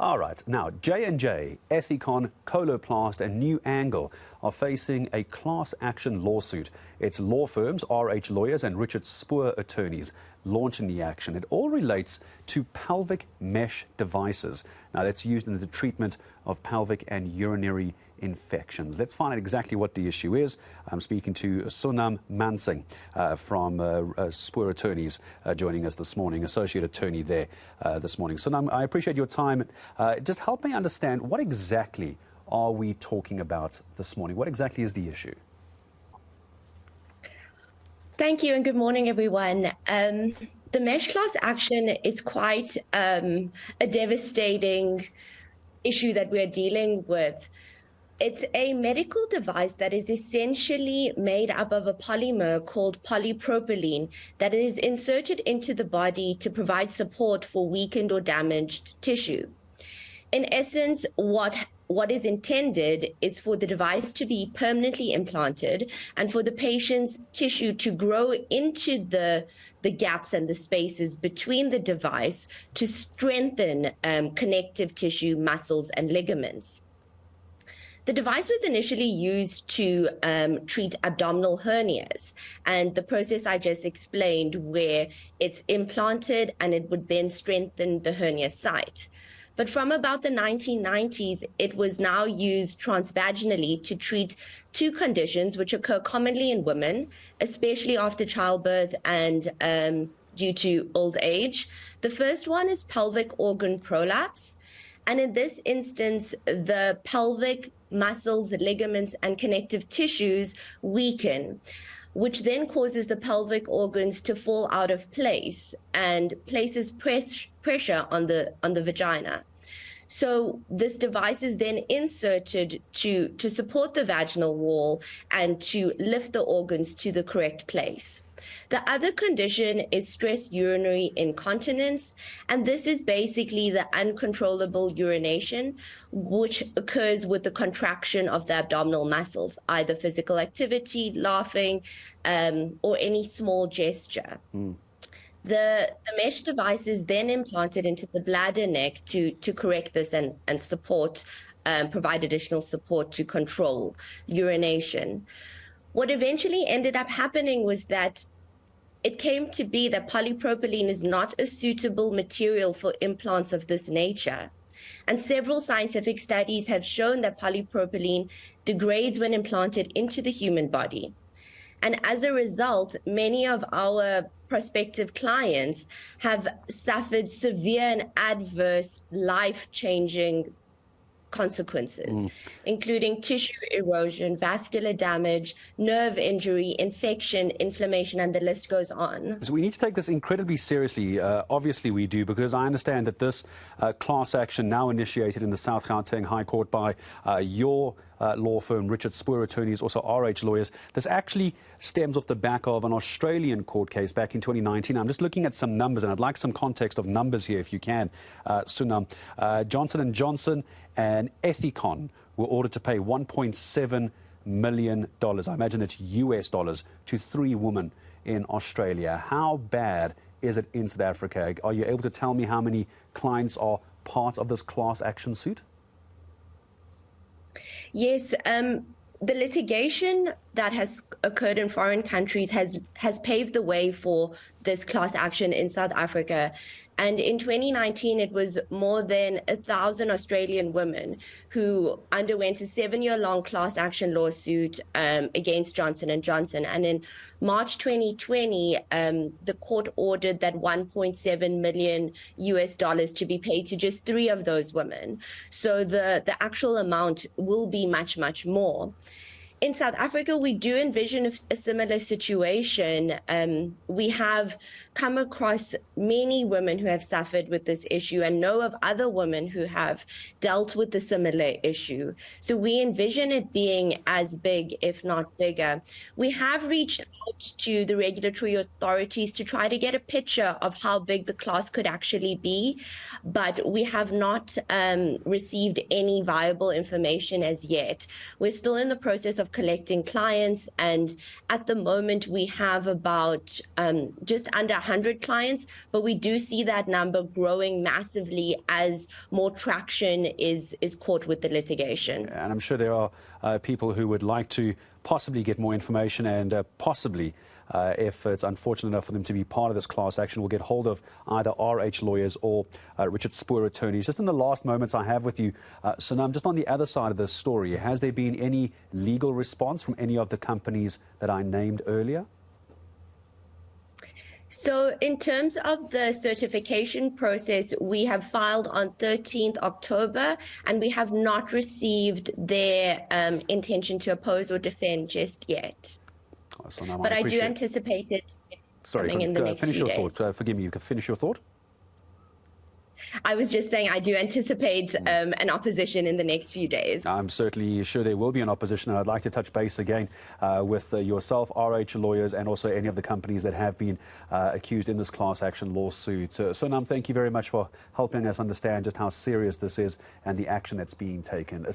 All right. Now, J&J, Ethicon, Coloplast and Nuangle are facing a class action lawsuit. Its law firms, RH Lawyers and Richard Spoor Attorneys, launching the action. It all relates to pelvic mesh devices. Now, that's used in the treatment of pelvic and urinary infections. Let's find out exactly what the issue is. I'm speaking to Sonam Mansingh from Spoor Attorneys joining us this morning, Associate Attorney there this morning. Sonam, I appreciate your time. Just help me understand, what exactly are we talking about this morning? What exactly is the issue? Thank you and good morning, everyone. The mesh class action is quite a devastating issue that we're dealing with. It's a medical device that is essentially made up of a polymer called polypropylene that is inserted into the body to provide support for weakened or damaged tissue. In essence, what is intended is for the device to be permanently implanted and for the patient's tissue to grow into the gaps and the spaces between the device to strengthen connective tissue, muscles, and ligaments. The device was initially used to treat abdominal hernias, and the process I just explained, where it's implanted and it would then strengthen the hernia site. But from about the 1990s, it was now used transvaginally to treat two conditions which occur commonly in women, especially after childbirth and due to old age. The first one is pelvic organ prolapse. And in this instance, the pelvic muscles, ligaments, and connective tissues weaken, which then causes the pelvic organs to fall out of place and places pressure on the vagina. So this device is then inserted to support the vaginal wall and to lift the organs to the correct place. The other condition is stress urinary incontinence, and this is basically the uncontrollable urination, which occurs with the contraction of the abdominal muscles, either physical activity, laughing, or any small gesture. The mesh device is then implanted into the bladder neck to correct this and support, provide additional support to control urination. What eventually ended up happening was that it came to be that polypropylene is not a suitable material for implants of this nature. And several scientific studies have shown that polypropylene degrades when implanted into the human body. And as a result, many of our prospective clients have suffered severe and adverse life-changing consequences, including tissue erosion, vascular damage, nerve injury, infection, inflammation, and the list goes on. So we need to take this incredibly seriously. Obviously we do, because I understand that this class action now initiated in the South Gauteng High Court by your law firm, Richard Spoor Attorneys, also RH Lawyers. This actually stems off the back of an Australian court case back in 2019. I'm just looking at some numbers, and I'd like some context of numbers here, if you can, Sonam. Johnson & Johnson and Ethicon were ordered to pay $1.7 million, I imagine it's US dollars, to 3 women in Australia. How bad is it in South Africa? Are you able to tell me how many clients are part of this class action suit? Yes, the litigation that has occurred in foreign countries has paved the way for this class action in South Africa. And in 2019, it was more than 1,000 Australian women who underwent a 7-year-long class action lawsuit against Johnson & Johnson. And in March 2020, the court ordered that $1.7 million US dollars to be paid to just 3 of those women. So the actual amount will be much, much more. In South Africa, we do envision a similar situation. We have come across many women who have suffered with this issue and know of other women who have dealt with a similar issue. So we envision it being as big, if not bigger. We have reached out to the regulatory authorities to try to get a picture of how big the class could actually be, but we have not received any viable information as yet. We're still in the process of of collecting clients, and at the moment we have about just under 100 clients, but we do see that number growing massively as more traction is caught with the litigation. And I'm sure there are people who would like to possibly get more information and possibly, if it's unfortunate enough for them to be part of this class action, will get hold of either RH Lawyers or Richard Spoor Attorneys. Just in the last moments I have with you, Sonam, just on the other side of this story, has there been any legal response from any of the companies that I named earlier? So in terms of the certification process, we have filed on 13th October, and we have not received their intention to oppose or defend just yet. Sonam, but I do anticipate it coming in the next few days. Finish your thought. Forgive me, you can finish your thought. I was just saying I do anticipate an opposition in the next few days. I'm certainly sure there will be an opposition. I'd like to touch base again with yourself, RH Lawyers, and also any of the companies that have been accused in this class action lawsuit. Sonam, thank you very much for helping us understand just how serious this is and the action that's being taken.